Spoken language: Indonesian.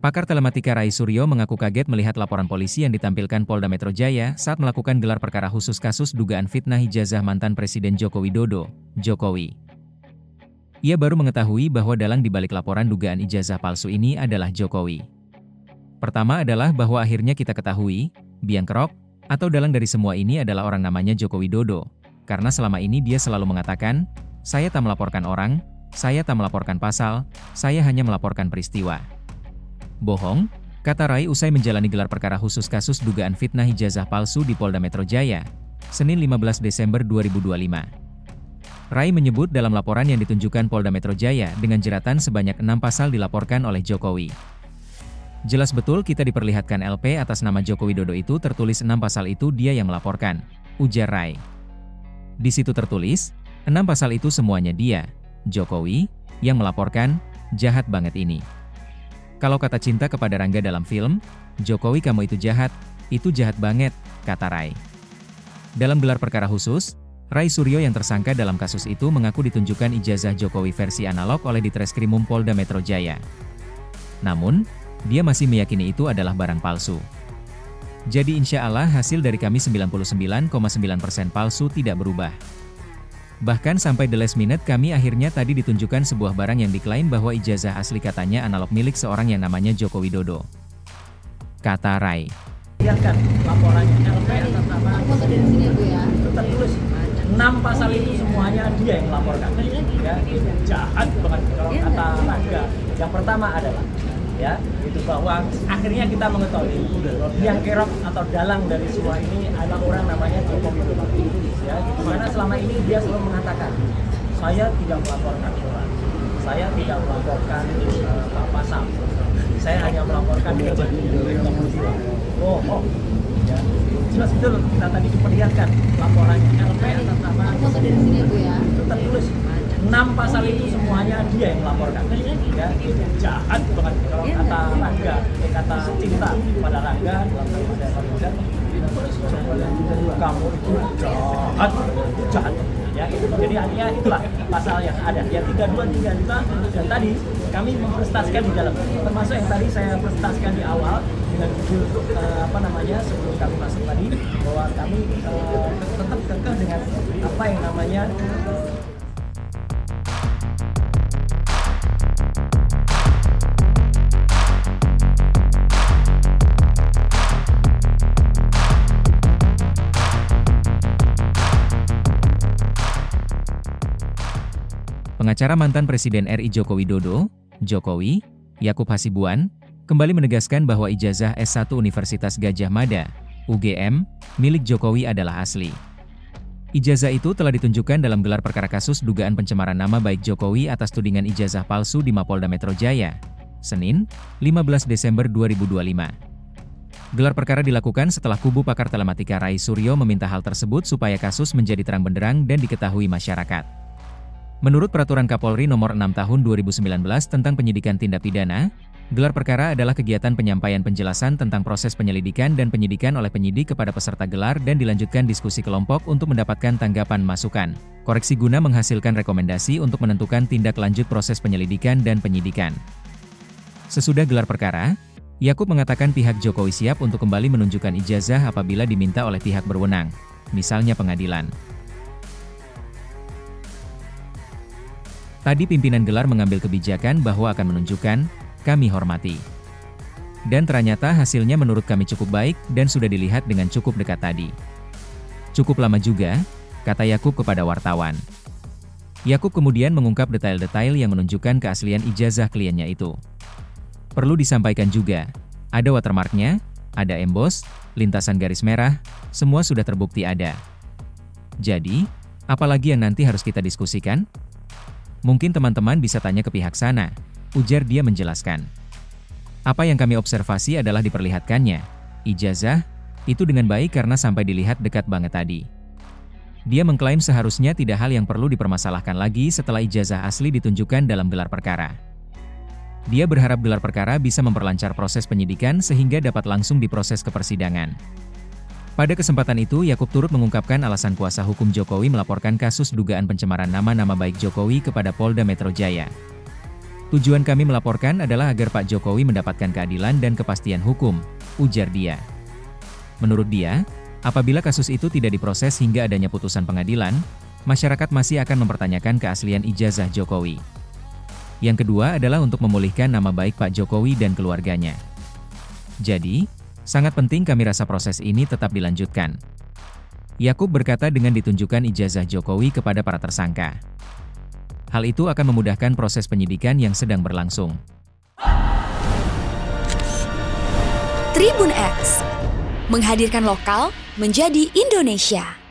Pakar telematika Rai Suryo mengaku kaget melihat laporan polisi yang ditampilkan Polda Metro Jaya saat melakukan gelar perkara khusus kasus dugaan fitnah ijazah mantan Presiden Joko Widodo, Jokowi. Ia baru mengetahui bahwa dalang dibalik laporan dugaan ijazah palsu ini adalah Jokowi. Pertama adalah bahwa akhirnya kita ketahui, biang kerok, atau dalang dari semua ini adalah orang namanya Joko Widodo, karena selama ini dia selalu mengatakan, saya tak melaporkan orang, saya tak melaporkan pasal, saya hanya melaporkan peristiwa. Bohong, kata Rai usai menjalani gelar perkara khusus kasus dugaan fitnah ijazah palsu di Polda Metro Jaya, Senin 15 Desember 2025. Rai menyebut dalam laporan yang ditunjukkan Polda Metro Jaya dengan jeratan sebanyak 6 pasal dilaporkan oleh Jokowi. Jelas betul kita diperlihatkan LP atas nama Joko Widodo itu tertulis 6 pasal itu dia yang melaporkan, ujar Rai. Di situ tertulis, 6 pasal itu semuanya dia, Jokowi, yang melaporkan, jahat banget ini. Kalau kata cinta kepada Rangga dalam film, Jokowi kamu itu jahat banget, kata Rai. Dalam gelar perkara khusus, Rai Suryo yang tersangka dalam kasus itu mengaku ditunjukkan ijazah Jokowi versi analog oleh Ditreskrimum Polda Metro Jaya. Namun, dia masih meyakini itu adalah barang palsu. Jadi insya Allah hasil dari kami 99,9% palsu tidak berubah. Bahkan sampai the last minute kami akhirnya tadi ditunjukkan sebuah barang yang diklaim bahwa ijazah asli katanya analog milik seorang yang namanya Joko Widodo. Kata Rai. Lihatkan laporannya LP atas nama itu tertulis 6 pasal itu semuanya dia yang melaporkan. Ya, jahat banget kalau kata Rangga. Yang pertama adalah ya, itu bahwa akhirnya kita mengetahui yang kerok atau dalang dari semua ini adalah orang namanya Joko Widodo. Ya, dimana selama ini dia selalu mengatakan, saya tidak melaporkan orang, saya tidak melaporkan Pak Pasam, saya hanya melaporkan ya. Jelas itu kita tadi diperlihatkan laporannya LP atas nama itu tertulis 6 pasal itu semuanya dia yang melaporkan. Ya, jahat banget kalau kata Rangga, kata cinta pada Rangga dalam kalimat kamu itu jahat. Ya, jadi artinya itulah pasal yang ada. Ya 3235 dan tadi kami mempresentasikan di dalam, termasuk yang tadi saya presentasikan di awal dengan judul sebelum kami masuk tadi bahwa kami tetap kekeh dengan apa yang namanya Pengacara mantan Presiden RI Joko Widodo, Jokowi, Yakub Hasibuan, kembali menegaskan bahwa ijazah S1 Universitas Gadjah Mada, UGM, milik Jokowi adalah asli. Ijazah itu telah ditunjukkan dalam gelar perkara kasus dugaan pencemaran nama baik Jokowi atas tudingan ijazah palsu di Mapolda Metro Jaya, Senin, 15 Desember 2025. Gelar perkara dilakukan setelah kubu pakar telematika Rai Suryo meminta hal tersebut supaya kasus menjadi terang benderang dan diketahui masyarakat. Menurut Peraturan Kapolri Nomor 6 Tahun 2019 tentang penyidikan tindak pidana, gelar perkara adalah kegiatan penyampaian penjelasan tentang proses penyelidikan dan penyidikan oleh penyidik kepada peserta gelar dan dilanjutkan diskusi kelompok untuk mendapatkan tanggapan masukan, koreksi guna menghasilkan rekomendasi untuk menentukan tindak lanjut proses penyelidikan dan penyidikan. Sesudah gelar perkara, Yakub mengatakan pihak Jokowi siap untuk kembali menunjukkan ijazah apabila diminta oleh pihak berwenang, misalnya pengadilan. Tadi pimpinan gelar mengambil kebijakan bahwa akan menunjukkan, kami hormati. Dan ternyata hasilnya menurut kami cukup baik dan sudah dilihat dengan cukup dekat tadi. Cukup lama juga, kata Yakub kepada wartawan. Yakub kemudian mengungkap detail-detail yang menunjukkan keaslian ijazah kliennya itu. Perlu disampaikan juga, ada watermarknya, ada emboss, lintasan garis merah, semua sudah terbukti ada. Jadi, apalagi yang nanti harus kita diskusikan? Mungkin teman-teman bisa tanya ke pihak sana, ujar dia menjelaskan. Apa yang kami observasi adalah diperlihatkannya ijazah itu dengan baik karena sampai dilihat dekat banget tadi. Dia mengklaim seharusnya tidak hal yang perlu dipermasalahkan lagi setelah ijazah asli ditunjukkan dalam gelar perkara. Dia berharap gelar perkara bisa memperlancar proses penyidikan sehingga dapat langsung diproses ke persidangan. Pada kesempatan itu, Yakub turut mengungkapkan alasan kuasa hukum Jokowi melaporkan kasus dugaan pencemaran nama baik Jokowi kepada Polda Metro Jaya. Tujuan kami melaporkan adalah agar Pak Jokowi mendapatkan keadilan dan kepastian hukum, ujar dia. Menurut dia, apabila kasus itu tidak diproses hingga adanya putusan pengadilan, masyarakat masih akan mempertanyakan keaslian ijazah Jokowi. Yang kedua adalah untuk memulihkan nama baik Pak Jokowi dan keluarganya. Jadi, sangat penting kami rasa proses ini tetap dilanjutkan. Yakub berkata dengan ditunjukkan ijazah Jokowi kepada para tersangka. Hal itu akan memudahkan proses penyidikan yang sedang berlangsung. Tribun X menghadirkan lokal menjadi Indonesia.